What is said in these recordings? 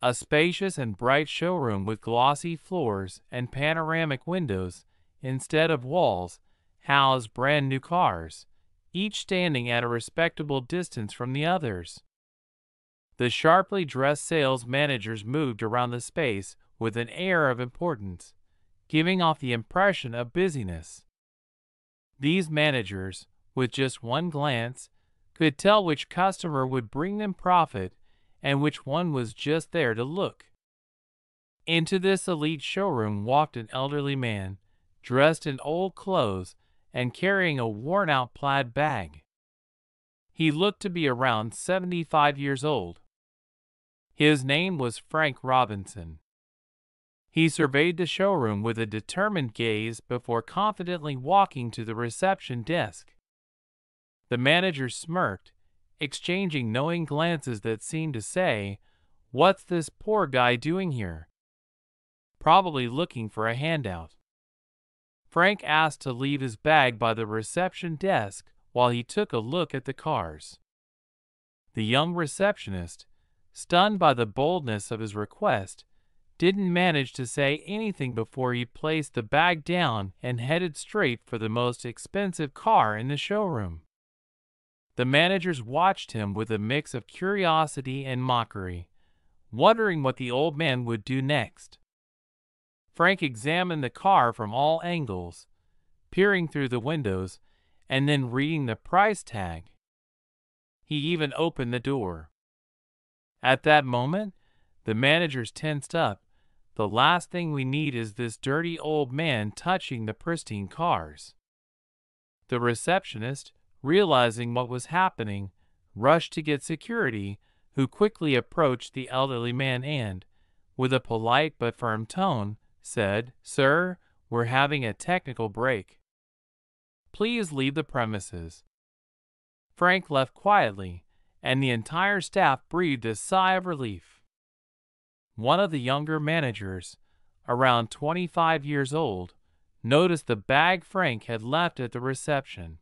A spacious and bright showroom with glossy floors and panoramic windows instead of walls housed brand new cars, each standing at a respectable distance from the others. The sharply dressed sales managers moved around the space with an air of importance, giving off the impression of busyness. These managers, with just one glance, could tell which customer would bring them profit and which one was just there to look. Into this elite showroom walked an elderly man, dressed in old clothes and carrying a worn-out plaid bag. He looked to be around 75 years old. His name was Frank Robinson. He surveyed the showroom with a determined gaze before confidently walking to the reception desk. The manager smirked, exchanging knowing glances that seemed to say, "What's this poor guy doing here? Probably looking for a handout." Frank asked to leave his bag by the reception desk while he took a look at the cars. The young receptionist, stunned by the boldness of his request, didn't manage to say anything before he placed the bag down and headed straight for the most expensive car in the showroom. The managers watched him with a mix of curiosity and mockery, wondering what the old man would do next. Frank examined the car from all angles, peering through the windows and then reading the price tag. He even opened the door. At that moment, the managers tensed up. "The last thing we need is this dirty old man touching the pristine cars." The receptionist, realizing what was happening, rushed to get security, who quickly approached the elderly man and, with a polite but firm tone, said, "Sir, we're having a technical break. Please leave the premises." Frank left quietly, and the entire staff breathed a sigh of relief. One of the younger managers, around 25 years old, noticed the bag Frank had left at the reception.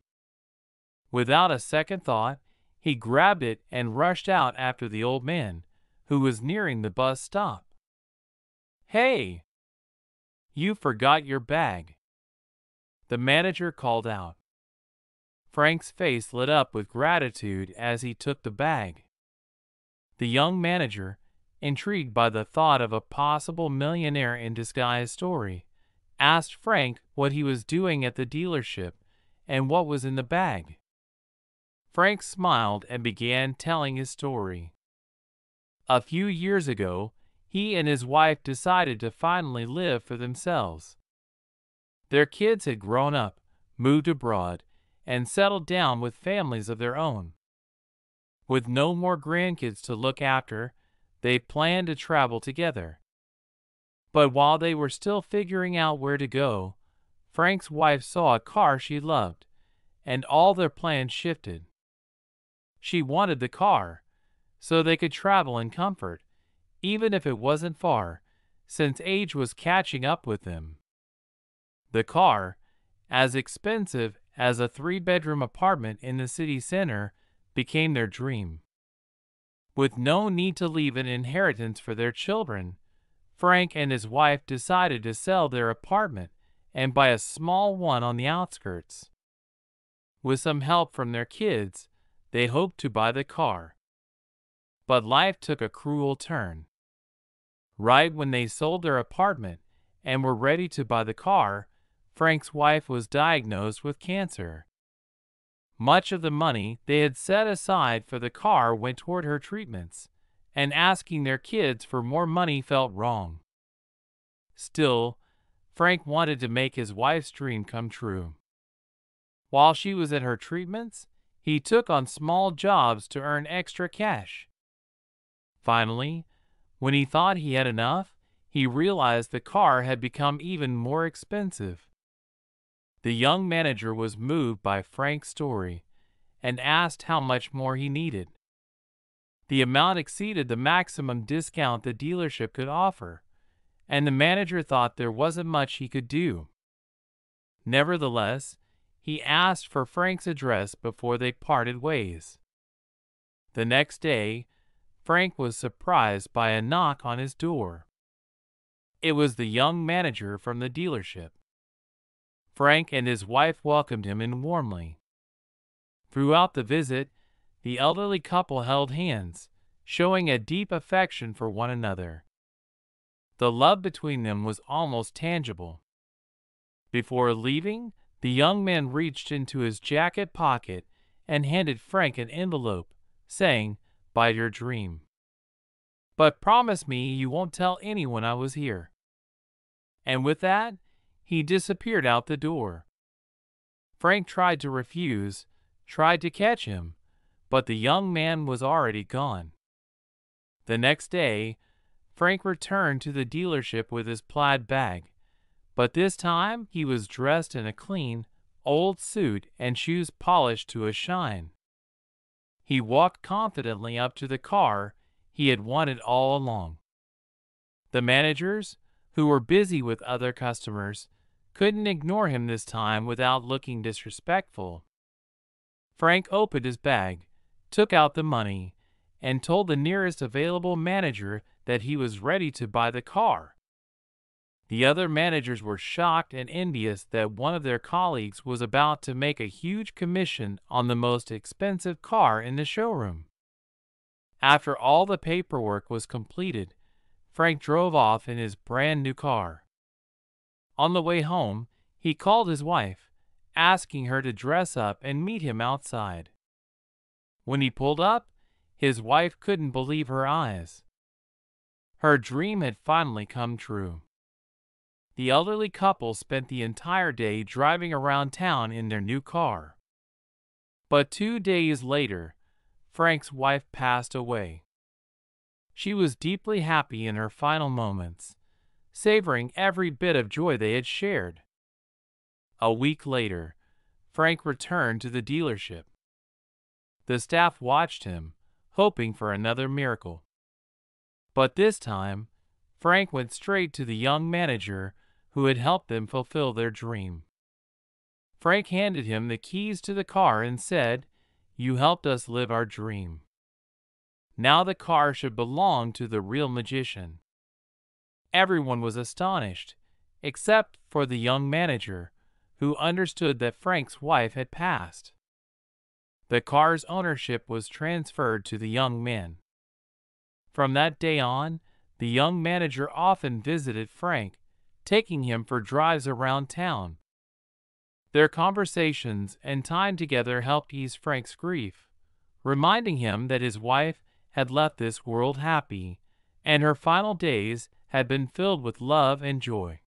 Without a second thought, he grabbed it and rushed out after the old man, who was nearing the bus stop. "Hey! You forgot your bag," the manager called out. Frank's face lit up with gratitude as he took the bag. The young manager, intrigued by the thought of a possible millionaire in disguise story, asked Frank what he was doing at the dealership and what was in the bag. Frank smiled and began telling his story. A few years ago, he and his wife decided to finally live for themselves. Their kids had grown up, moved abroad, and settled down with families of their own. With no more grandkids to look after, they planned to travel together. But while they were still figuring out where to go, Frank's wife saw a car she loved, and all their plans shifted. She wanted the car, so they could travel in comfort, even if it wasn't far, since age was catching up with them. The car, as expensive as a 3-bedroom apartment in the city center, became their dream. With no need to leave an inheritance for their children, Frank and his wife decided to sell their apartment and buy a small one on the outskirts. With some help from their kids, they hoped to buy the car. But life took a cruel turn. Right when they sold their apartment and were ready to buy the car, Frank's wife was diagnosed with cancer. Much of the money they had set aside for the car went toward her treatments, and asking their kids for more money felt wrong. Still, Frank wanted to make his wife's dream come true. While she was at her treatments, he took on small jobs to earn extra cash. Finally, when he thought he had enough, he realized the car had become even more expensive. The young manager was moved by Frank's story and asked how much more he needed. The amount exceeded the maximum discount the dealership could offer, and the manager thought there wasn't much he could do. Nevertheless, he asked for Frank's address before they parted ways. The next day, Frank was surprised by a knock on his door. It was the young manager from the dealership. Frank and his wife welcomed him in warmly. Throughout the visit, the elderly couple held hands, showing a deep affection for one another. The love between them was almost tangible. Before leaving, the young man reached into his jacket pocket and handed Frank an envelope, saying, "Buy your dream. But promise me you won't tell anyone I was here." And with that, he disappeared out the door. Frank tried to refuse, tried to catch him, but the young man was already gone. The next day, Frank returned to the dealership with his plaid bag, but this time he was dressed in a clean, old suit and shoes polished to a shine. He walked confidently up to the car he had wanted all along. The managers, who were busy with other customers, couldn't ignore him this time without looking disrespectful. Frank opened his bag, took out the money, and told the nearest available manager that he was ready to buy the car. The other managers were shocked and envious that one of their colleagues was about to make a huge commission on the most expensive car in the showroom. After all the paperwork was completed, Frank drove off in his brand new car. On the way home, he called his wife, asking her to dress up and meet him outside. When he pulled up, his wife couldn't believe her eyes. Her dream had finally come true. The elderly couple spent the entire day driving around town in their new car. But 2 days later, Frank's wife passed away. She was deeply happy in her final moments, savoring every bit of joy they had shared. A week later, Frank returned to the dealership. The staff watched him, hoping for another miracle. But this time, Frank went straight to the young manager who had helped them fulfill their dream. Frank handed him the keys to the car and said, "You helped us live our dream. Now the car should belong to the real magician." Everyone was astonished, except for the young manager, who understood that Frank's wife had passed. The car's ownership was transferred to the young man. From that day on, the young manager often visited Frank, taking him for drives around town. Their conversations and time together helped ease Frank's grief, reminding him that his wife had left this world happy, and her final days had been filled with love and joy.